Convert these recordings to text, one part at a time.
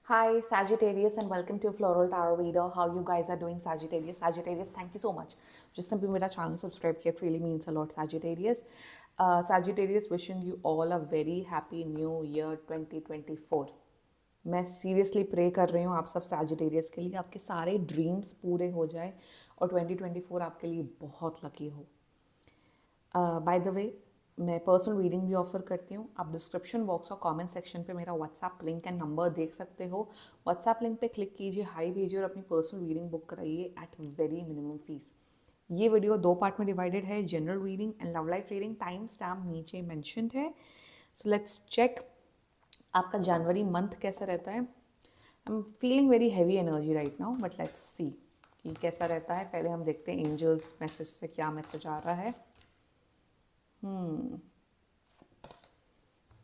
Hi, Sagittarius, and welcome to Floral Tarot Reader. How you guys are doing, Sagittarius? Sagittarius, thank you so much. जिसने भी मेरा channel subscribe किया, it really means a lot, Sagittarius. Sagittarius, wishing you all a very happy new year 2024. मैं seriously pray कर रही हूँ आप सब सैजिटेरियस के लिए, आपके सारे ड्रीम्स पूरे हो जाए और 2024 आपके लिए बहुत लकी हो। बाय द वे, मैं पर्सनल रीडिंग भी ऑफर करती हूँ। आप डिस्क्रिप्शन बॉक्स और कमेंट सेक्शन पे मेरा व्हाट्सएप लिंक एंड नंबर देख सकते हो। व्हाट्सएप लिंक पे क्लिक कीजिए, हाई भेजिए और अपनी पर्सनल रीडिंग बुक कराइए एट वेरी मिनिमम फीस। ये वीडियो 2 पार्ट में डिवाइडेड है, general reading and love life reading. Time stamp नीचे मैंशनड है। सो लेट्स चेक आपका जनवरी मंथ कैसा रहता है। I am feeling very heavy energy right now, but let's see कि कैसा रहता है। पहले हम देखते हैं एंजल्स मैसेज से क्या मैसेज आ रहा है।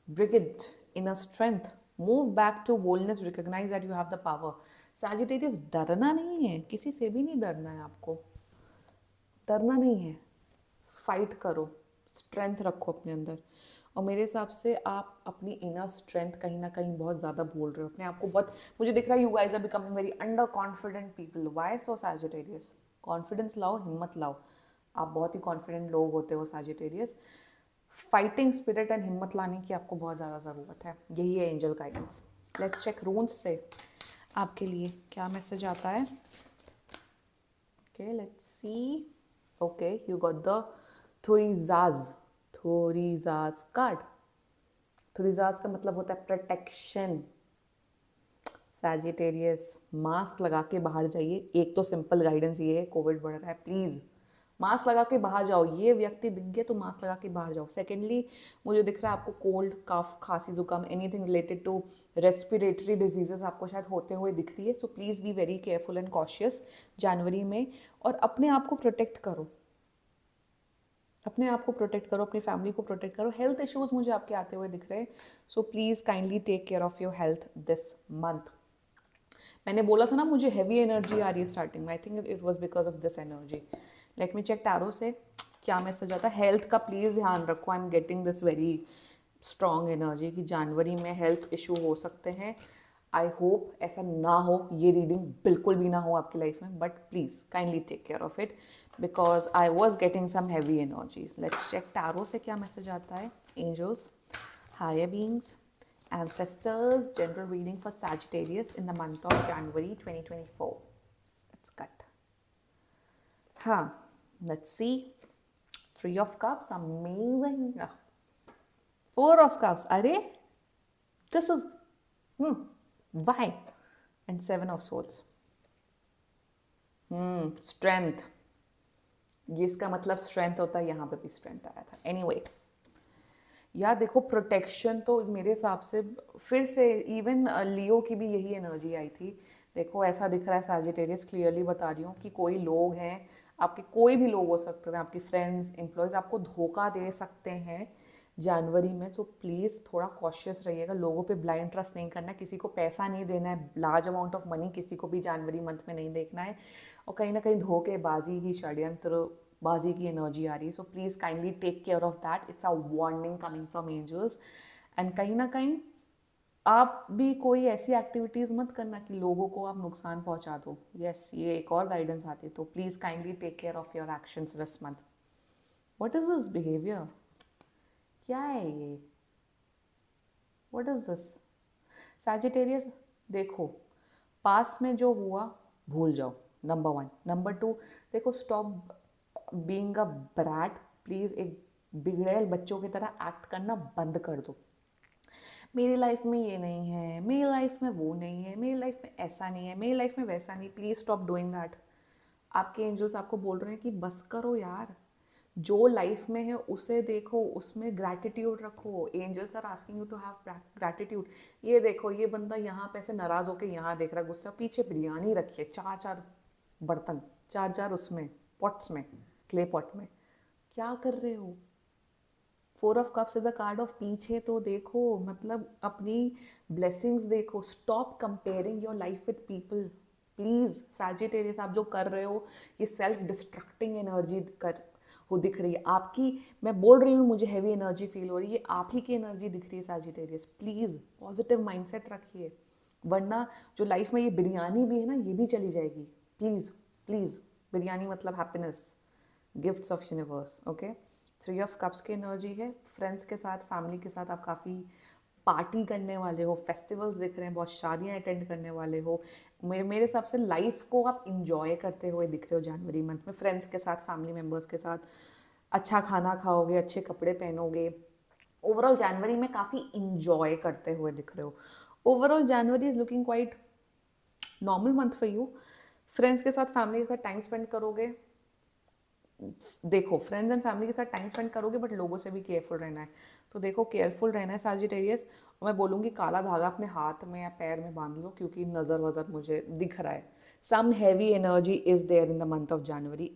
Brigid, inner strength, move back to boldness, recognize that you have the power. Sagittarius, डरना नहीं है, किसी से भी नहीं डरना है आपको, डरना नहीं है, फाइट करो, स्ट्रेंथ रखो अपने अंदर। और मेरे हिसाब से आप अपनी इनर स्ट्रेंथ कहीं ना कहीं बहुत ज़्यादा बोल रहे हो अपने आप को। बहुत मुझे दिख रहा है you guys are becoming very under confident people. Why so Sagittarius? Confidence लाओ, हिम्मत लाओ। आप बहुत ही कॉन्फिडेंट लोग होते हो सैजिटेरियस। फाइटिंग स्पिरिट एंड हिम्मत लाने की आपको बहुत ज़्यादा ज़रूरत है। यही है angel guidance. Let's check runes से आपके लिए क्या मैसेज आता है। Okay, let's see. Okay, you got the thurisaz card. Thurisaz का मतलब होता है प्रोटेक्शन। सैजिटेरियस, मास्क लगा के बाहर जाइए। एक तो सिंपल गाइडेंस ये है, कोविड बढ़ रहा है, प्लीज़ मास्क लगा के बाहर जाओ। ये व्यक्ति दिख गया तो मास्क लगा के बाहर जाओ। सेकेंडली, मुझे दिख रहा है आपको कोल्ड, कफ, खांसी, जुकाम, anything related to respiratory diseases आपको शायद होते हुए दिख रही है। So please be very careful and cautious जनवरी में, और अपने आप को प्रोटेक्ट करो। अपने आप को प्रोटेक्ट करो, अपनी फैमिली को प्रोटेक्ट करो। हेल्थ इश्यूज मुझे आपके आते हुए दिख रहे हैं, so please kindly take care of your health this month. मैंने बोला था ना मुझे हैवी एनर्जी आ रही है स्टार्टिंग में, I think it was because of this energy. Let me check tarot से क्या मैसेज आता है। हेल्थ का प्लीज़ ध्यान रखो। I am getting this very strong energy कि जनवरी में हेल्थ इशू हो सकते हैं। आई होप ऐसा ना हो, ये रीडिंग बिल्कुल भी ना हो आपकी लाइफ में, but please kindly take care of it because I was getting some heavy energies. Let's check tarot से क्या मैसेज आता है। Angels, higher beings, ancestors, general reading for Sagittarius in the month of January 2024. Let's cut. Let's see. 3 of Cups, amazing. 4 of Cups, array, this is, why? And 7 of Swords. Strength. ये इसका मतलब strength होता है, यहाँ पे भी strength आया था। एनीवे यार देखो, प्रोटेक्शन तो मेरे हिसाब से फिर से इवन लियो की भी यही एनर्जी आई थी। देखो ऐसा दिख रहा है सैजिटेरियस, क्लियरली बता रही हूँ कि कोई लोग हैं आपके, कोई भी लोग हो सकते हैं, आपके फ्रेंड्स, एम्प्लॉयज़ आपको धोखा दे सकते हैं जनवरी में। सो प्लीज़ थोड़ा कॉशियस रहिएगा। लोगों पे ब्लाइंड ट्रस्ट नहीं करना है, किसी को पैसा नहीं देना है, लार्ज अमाउंट ऑफ मनी किसी को भी जनवरी मंथ में नहीं देखना है। और कहीं ना कहीं धोखेबाजी की, षड्यंत्र बाजी की एनर्जी आ रही है। So please kindly take care of that. It's a warning coming from angels. And कहीं ना कहीं आप भी कोई ऐसी एक्टिविटीज़ मत करना कि लोगों को आप नुकसान पहुंचा दो। यस, ये एक और गाइडेंस आती है। तो please kindly take care of your actions this month. What is this behaviour? क्या है ये? What is this Sagittarius? देखो, पास में जो हुआ भूल जाओ, नंबर 1। नंबर 2, देखो, stop being a brat. Please एक बिगड़ैल बच्चों की तरह एक्ट करना बंद कर दो। मेरी लाइफ में ये नहीं है, मेरी लाइफ में वो नहीं है, मेरी लाइफ में ऐसा नहीं है, मेरी लाइफ में वैसा नहीं। Please stop doing that. आपके एंजल्स आपको बोल रहे हैं कि बस करो यार। जो लाइफ में है उसे देखो, उसमें ग्रैटिट्यूड रखो। Angels are asking you to have gratitude. ये देखो, ये बंदा यहाँ पे ऐसे नाराज़ होकर यहाँ देख रहा है, गुस्सा। पीछे बिरयानी रखी है, 4-4 बर्तन, 4-4 उसमें पॉट्स में, क्ले पॉट में। क्या कर रहे हो? 4 of cups is a card of पीछे तो देखो, मतलब अपनी ब्लेसिंग्स देखो। Stop comparing your life with people please. Sagittarius, आप जो कर रहे हो ये सेल्फ डिस्ट्रक्टिंग एनर्जी कर हो दिख रही है आपकी। मैं बोल रही हूँ मुझे हैवी एनर्जी फील हो रही है, आप ही की एनर्जी दिख रही है सैजिटेरियस। प्लीज़ पॉजिटिव माइंडसेट रखिए। वरना जो लाइफ में ये बिरयानी भी है ना, ये भी चली जाएगी। प्लीज़ प्लीज़, बिरयानी मतलब happiness, gifts of universe. Okay, 3 of cups की एनर्जी है। फ्रेंड्स के साथ, फैमिली के साथ आप काफ़ी पार्टी करने वाले हो, फेस्टिवल्स दिख रहे हैं, बहुत शादियां अटेंड करने वाले हो। मेरे हिसाब से लाइफ को आप इंजॉय करते हुए दिख रहे हो जनवरी मंथ में, फ्रेंड्स के साथ, फैमिली मेम्बर्स के साथ। अच्छा खाना खाओगे, अच्छे कपड़े पहनोगे। ओवरऑल जनवरी में काफ़ी इंजॉय करते हुए दिख रहे हो। Overall January is looking quite normal month for you. Friends के साथ, फैमिली के साथ टाइम स्पेंड करोगे। देखो, फ्रेंड्स एंड फैमिली के साथ टाइम स्पेंड करोगे, बट लोगों से भी केयरफुल रहना है। तो देखो, केयरफुल रहना है सैजिटेरियस। और मैं बोलूँगी काला धागा अपने हाथ में या पैर में बांध लो, क्योंकि नज़र वज़र मुझे दिख रहा है। Some heavy energy is there in the month of January.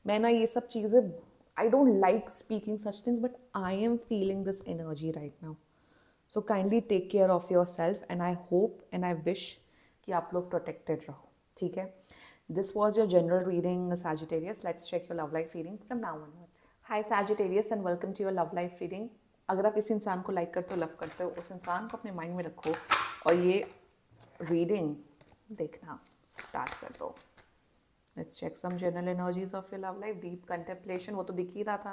मैं ना ये सब चीज़ें, I don't like speaking such things, but I am feeling this energy right now. So kindly take care of yourself, and I hope and I wish कि आप लोग protected रहो, ठीक है। This was your general reading, Sagittarius. Let's check your love life reading from now onwards. Hi Sagittarius and welcome to your love life reading. अगर आप इस इंसान को लाइक करते हो, लव करते हो, उस इंसान को अपने माइंड में रखो और ये रीडिंग देखना स्टार्ट कर दो। Let's check some general energies of your love life. Deep contemplation, वो तो दिख ही रहा था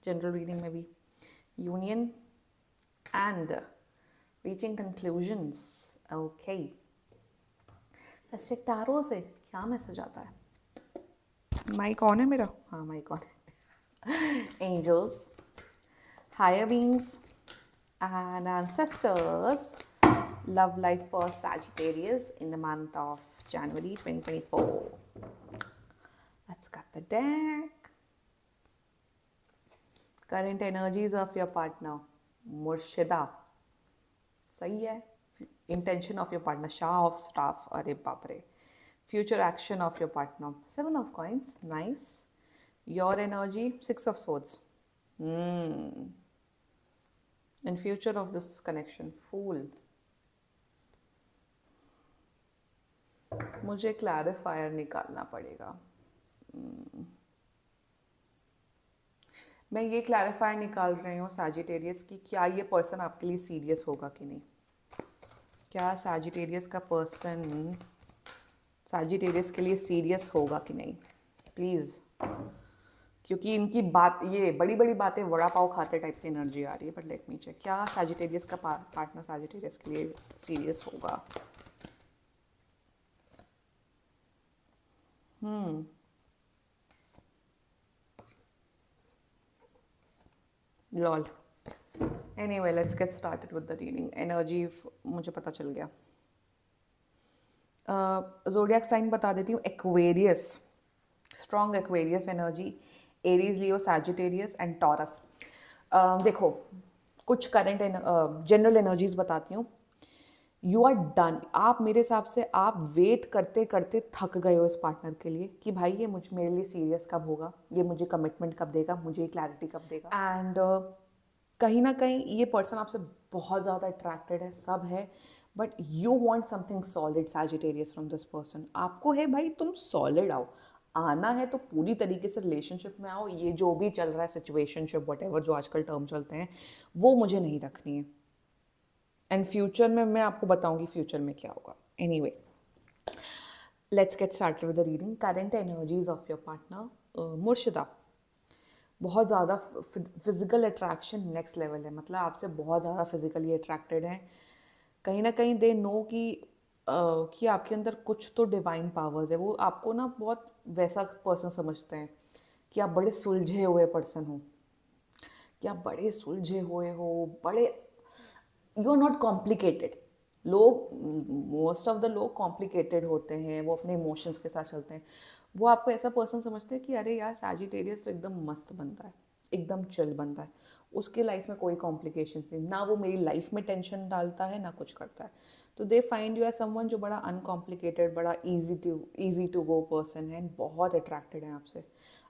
जनरल रीडिंग में भी। Union and reaching conclusions. Okay. Let's check tarot से क्या मैसेज आता है। माइक ऑन है मेरा? हाँ, माइक ऑन है। Angels, higher beings and ancestors, love life for Sagittarius in the month of January 2024। Let's cut the deck. Current energies of your partner, मुर्शिदा, सही है। इंटेंशन ऑफ योर पार्टनर, शाह of staff, अरे बाप रे। Future action of your partner, 7 of coins, nice. Your energy, 6 of swords. And future of this connection, Fool. मुझे clarifier निकालना पड़ेगा। मैं ये क्लैरिफायर निकाल रही हूँ सैजिटेरियस की, क्या ये पर्सन आपके लिए सीरियस होगा कि नहीं। क्या सैजिटेरियस का पर्सन सैजिटेरियस के लिए सीरियस होगा कि नहीं, प्लीज़। क्योंकि इनकी बात, ये बड़ी बड़ी बातें वड़ा पाव खाते टाइप की एनर्जी आ रही है। बट लेट मी चेक, क्या सैजिटेरियस का पार्टनर सैजिटेरियस के लिए सीरियस होगा। Lol. Anyway, let's get started with the reading. Energy मुझे पता चल गया। ज़ोडिएक साइन बता देती हूँ। Aquarius, strong Aquarius energy, Aries, Leo, Sagittarius and Taurus. देखो, कुछ करंट जनरल एनर्जीज बताती हूँ। You are done. आप, मेरे हिसाब से आप वेट करते करते थक गए हो इस पार्टनर के लिए कि भाई ये मेरे लिए सीरियस कब होगा, ये मुझे कमिटमेंट कब देगा, मुझे क्लैरिटी कब देगा। एंड कहीं ना कहीं ये पर्सन आपसे बहुत ज़्यादा अट्रैक्टेड है, सब है, but you want something solid Sagittarius from this person. आपको है भाई, तुम सॉलिड आओ, आना है तो पूरी तरीके से रिलेशनशिप में आओ। ये जो भी चल रहा है सिचुएशनशिप, व्हाटएवर जो आजकल टर्म चलते हैं, वो मुझे नहीं रखनी है। एंड फ्यूचर में मैं आपको बताऊंगी फ्यूचर में क्या होगा। Anyway, let's get started with the reading. Current energies of your partner, Murshida, बहुत ज़्यादा फिजिकल अट्रैक्शन नेक्स्ट लेवल है। मतलब आपसे बहुत ज़्यादा फिजिकली अट्रैक्टेड हैं। कहीं ना कहीं दे नो कि आपके अंदर कुछ तो डिवाइन पावर्स है। वो आपको ना बहुत वैसा पर्सन समझते हैं कि आप बड़े सुलझे हुए पर्सन हो, कि आप बड़े सुलझे हुए हो, बड़े, यू आर नॉट कॉम्प्लिकेटेड। लोग, मोस्ट ऑफ द लोग कॉम्प्लिकेटेड होते हैं, वो अपने इमोशंस के साथ चलते हैं। वो आपको ऐसा पर्सन समझते हैं कि अरे यार सैजिटेरियस तो एकदम मस्त बनता है, एकदम चिल बनता है, उसके लाइफ में कोई कॉम्प्लिकेशंस नहीं, ना वो मेरी लाइफ में टेंशन डालता है ना कुछ करता है। तो they find you as someone जो बड़ा अनकॉम्प्लिकेटेड, बड़ा ईजी टू गो पर्सन है, बहुत अट्रैक्टेड है आपसे।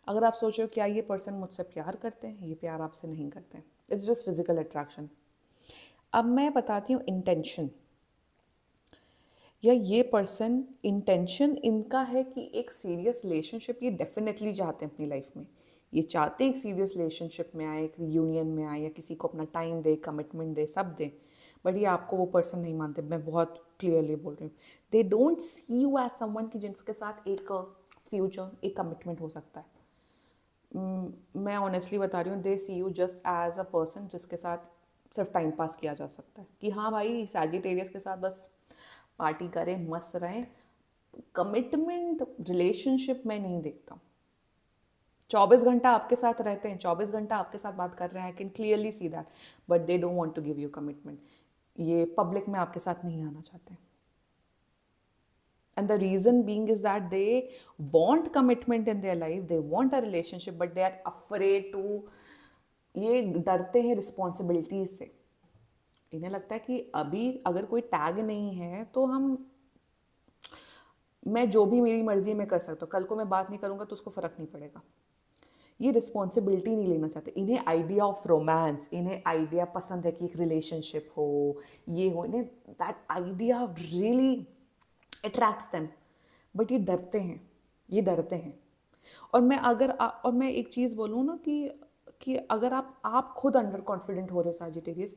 अगर आप सोचो क्या ये पर्सन मुझसे प्यार करते हैं, ये प्यार आपसे नहीं करते हैं, इट्स जस्ट फिजिकल अट्रैक्शन। अब मैं बताती हूँ इंटेंशन, या ये पर्सन, इंटेंशन इनका है कि एक सीरियस रिलेशनशिप ये डेफिनेटली चाहते हैं अपनी लाइफ में। ये चाहते हैं एक सीरियस रिलेशनशिप में आए, एक यूनियन में आए, या किसी को अपना टाइम दे, कमिटमेंट दे, सब दे, बट ये आपको वो पर्सन नहीं मानते, मैं बहुत क्लियरली बोल रही हूँ। They don't see you as someone कि जिसके साथ एक फ्यूचर, एक कमिटमेंट हो सकता है। मैं ऑनेस्टली बता रही हूँ, they see you just as a person जिसके साथ सिर्फ टाइम पास किया जा सकता है, कि हाँ भाई सैजिटेरियस के साथ बस पार्टी करें, मस्त रहें। कमिटमेंट रिलेशनशिप में नहीं देखता हूँ। 24 घंटा आपके साथ रहते हैं, 24 घंटा आपके साथ बात कर रहे हैं, I can clearly see that, but they don't want to give you commitment. ये पब्लिक में आपके साथ नहीं आना चाहते। And the reason being is that they want commitment in their life, they want a relationship, but they are afraid to, ये डरते हैं रिस्पॉन्सिबिलिटीज से। इन्हें लगता है कि अभी अगर कोई टैग नहीं है तो मैं जो भी मेरी मर्जी में कर सकता हूँ, कल को मैं बात नहीं करूँगा तो उसको फ़र्क नहीं पड़ेगा। ये रिस्पॉन्सिबिलिटी नहीं लेना चाहते। इन्हें आइडिया ऑफ रोमांस, इन्हें आइडिया पसंद है कि एक रिलेशनशिप हो, ये हो, इन्हें that idea really attracts them, but ये डरते हैं, ये डरते हैं। और मैं एक चीज़ बोलूँ ना कि अगर आप खुद अंडर कॉन्फिडेंट हो रहे हो सैजिटेरियस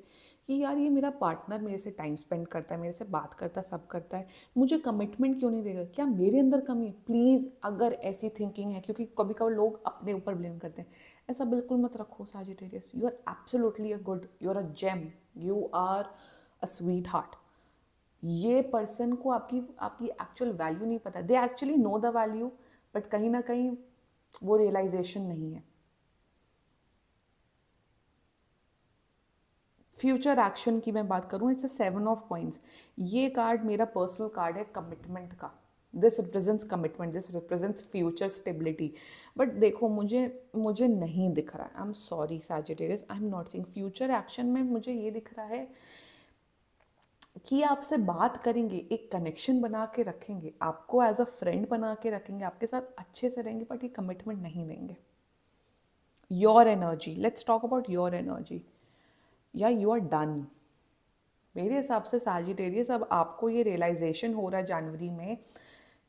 कि यार ये मेरा पार्टनर मेरे से टाइम स्पेंड करता है, मेरे से बात करता है, सब करता है, मुझे कमिटमेंट क्यों नहीं देगा, क्या मेरे अंदर कमी है? प्लीज़, अगर ऐसी थिंकिंग है, क्योंकि कभी कभी लोग अपने ऊपर ब्लेम करते हैं, ऐसा बिल्कुल मत रखो Sagittarius. You are absolutely a good, you are a gem, you are a sweet heart. ये पर्सन को आपकी आपकी एक्चुअल वैल्यू नहीं पता, they actually know the value, but कहीं ना कहीं वो रियलाइजेशन नहीं है। फ्यूचर एक्शन की मैं बात करूँ, इट्स अ 7 ऑफ कॉइंस। ये कार्ड मेरा पर्सनल कार्ड है कमिटमेंट का। This represents commitment, this represents future stability. But देखो, मुझे नहीं दिख रहा है, I am sorry Sagittarius, I am not seeing future action में। मुझे ये दिख रहा है कि आपसे बात करेंगे, एक कनेक्शन बना के रखेंगे, आपको एज अ फ्रेंड बना के रखेंगे, आपके साथ अच्छे से रहेंगे, बट ये कमिटमेंट नहीं देंगे। Your energy, let's talk about your energy. या यू आर डन। मेरे हिसाब से सैजिटेरियस, अब आपको ये रियलाइजेशन हो रहा है जनवरी में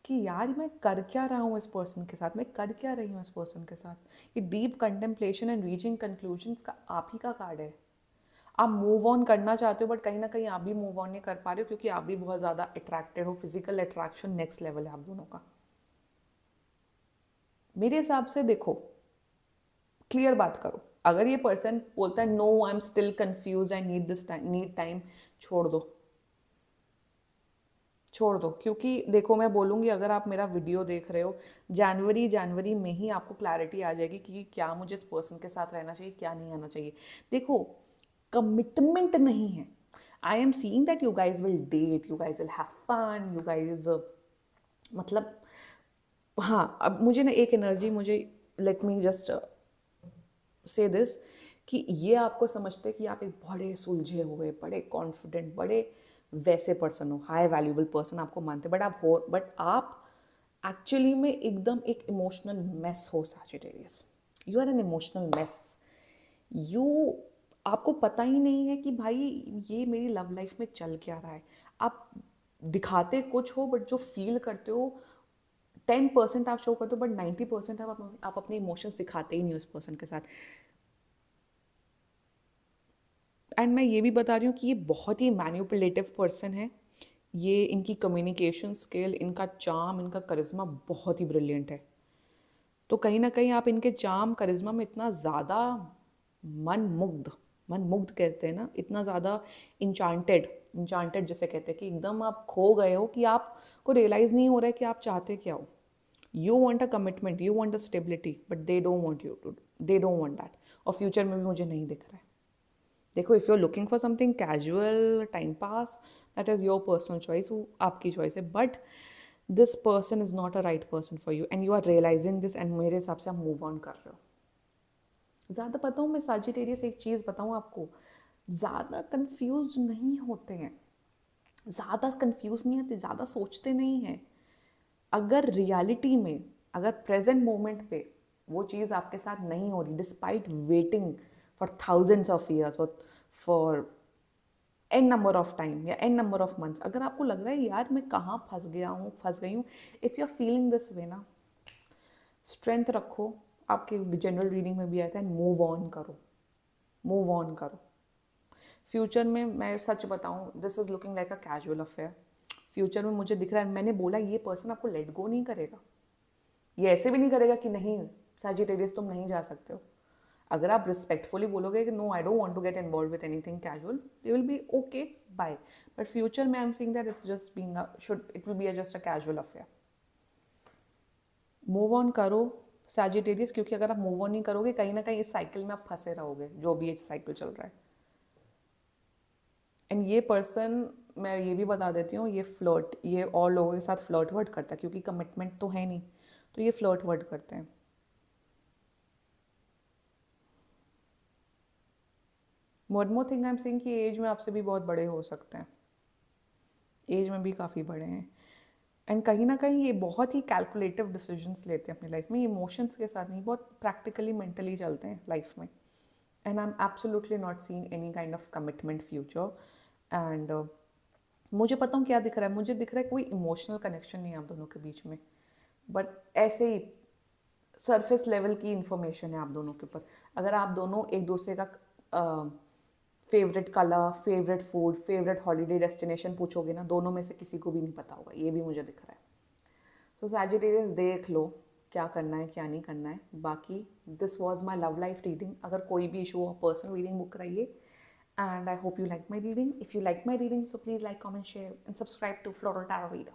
कि यार मैं कर क्या रहा हूँ इस पर्सन के साथ, मैं कर क्या रही हूँ इस पर्सन के साथ। ये deep contemplation and reaching conclusions का आप ही का कार्ड है। आप मूव ऑन करना चाहते हो, बट कहीं ना कहीं आप भी मूव ऑन नहीं कर पा रहे हो, क्योंकि आप भी बहुत ज़्यादा अट्रैक्टेड हो। फिजिकल अट्रैक्शन नेक्स्ट लेवल है आप दोनों का। मेरे हिसाब से देखो, क्लियर बात करो। अगर ये पर्सन बोलता है no I am still confuse, I need this time, need time, छोड़ दो, छोड़ दो। क्योंकि देखो, मैं बोलूँगी, अगर आप मेरा वीडियो देख रहे हो, जनवरी में ही आपको क्लैरिटी आ जाएगी कि क्या मुझे इस पर्सन के साथ रहना चाहिए, क्या नहीं आना चाहिए। देखो, कमिटमेंट नहीं है। I am seeing that you guys will date, you guys will have fun, you guys, मतलब हाँ, अब मुझे ना एक एनर्जी, मुझे let me just say this, कि ये आपको समझते कि आप एक बड़े सुलझे हुए, बड़े कॉन्फिडेंट, बड़े वैसे पर्सन हो, हाई वैल्यूबल पर्सन आपको मानते, बट आप एक्चुअली में एकदम एक इमोशनल मेस हो Sagittarius. You are an emotional mess. You, आपको पता ही नहीं है कि भाई ये मेरी लव लाइफ में चल क्या रहा है। आप दिखाते कुछ हो, बट जो फील करते हो 10% आप शो करते हो, बट 90% आप अपने इमोशंस दिखाते ही नहीं उस पर्सन के साथ। एंड मैं ये भी बता रही हूँ कि ये बहुत ही मैनिपुलेटिव पर्सन है। ये, इनकी कम्युनिकेशन स्किल, इनका चार्म, इनका करिश्मा बहुत ही ब्रिलियंट है। तो कहीं ना कहीं आप इनके चार्म, करिश्मा में इतना ज़्यादा मन मुग्ध कहते हैं ना, इतना ज़्यादा इंचांटेड जिसे कहते हैं, कि एकदम आप खो गए हो, कि आपको रियलाइज़ नहीं हो रहा है कि आप चाहते क्या हो। You want a commitment, you want a stability, but they don't want that. और फ्यूचर में भी मुझे नहीं दिख रहा है। देखो, if you are looking for something casual time pass, that is your personal choice, वो आपकी चॉइस है, but this person is not a right person for you, and you are realising this, and मेरे हिसाब से आप move on कर रहे हो। ज़्यादा बताऊँ मैं सैजिटेरियस, एक चीज़ बताऊँ आपको, ज़्यादा कंफ्यूज नहीं होते हैं, ज़्यादा कंफ्यूज नहीं होते, ज़्यादा सोचते नहीं हैं। अगर रियलिटी में, अगर प्रेजेंट मोमेंट पे वो चीज़ आपके साथ नहीं हो रही, despite waiting for thousands of years, for an number of time या एन नंबर ऑफ मंथ्स, अगर आपको लग रहा है यार मैं कहाँ फंस गई हूँ, if you are feeling this way ना, स्ट्रेंथ रखो। आपके जनरल रीडिंग में भी आता है, मूव ऑन करो, मूव ऑन करो। फ्यूचर में मैं सच बताऊं, this is looking like a casual affair. Future में मुझे दिख रहा है, मैंने बोला ये पर्सन आपको लेट गो नहीं करेगा, ये ऐसे भी नहीं करेगा कि नहीं सैजिटेरियस तुम नहीं जा सकते हो। अगर आप रिस्पेक्टफुली बोलोगे कि no I don't want to get involve with anything casual, they will be okay bye. But future में I am saying that it's just being should it will be just a casual affair. Move on करो Sagittarius, क्योंकि अगर आप move on नहीं करोगे कहीं ना कहीं इस साइकिल में आप फंसे रहोगे, जो भी ये साइकिल चल रहा है। एंड ये पर्सन, मैं ये भी बता देती हूँ, ये फ्लर्ट, ये और लोगों के साथ फ्लर्ट वर्ड करता है, क्योंकि कमिटमेंट तो है नहीं, तो ये फ्लर्ट वर्ड करते हैं। One more thing I am saying कि एज में आपसे भी बहुत बड़े हो सकते हैं, एज में भी काफ़ी बड़े हैं। एंड कहीं ना कहीं ये बहुत ही कैलकुलेटिव डिसीजंस लेते हैं अपनी लाइफ में, इमोशंस के साथ नहीं, बहुत प्रैक्टिकली मेंटली चलते हैं लाइफ में। And I am absolutely not seeing any kind of commitment future. And मुझे पता हूँ क्या दिख रहा है, मुझे दिख रहा है कोई इमोशनल कनेक्शन नहीं है आप दोनों के बीच में, बट ऐसे ही सरफेस लेवल की इंफॉर्मेशन है आप दोनों के ऊपर। अगर आप दोनों एक दूसरे का favourite colour, favourite food, favourite holiday destination पूछोगे ना, दोनों में से किसी को भी नहीं पता होगा, ये भी मुझे दिख रहा है। तो सैजिटेरियस देख लो क्या करना है क्या नहीं करना है। बाकी this was my love life reading. अगर कोई भी इशू हो पर्सनल रीडिंग बुक कराइए। And I hope you like my reading. If you like my reading, so please like, comment, share and subscribe to Floral Tarot Reader.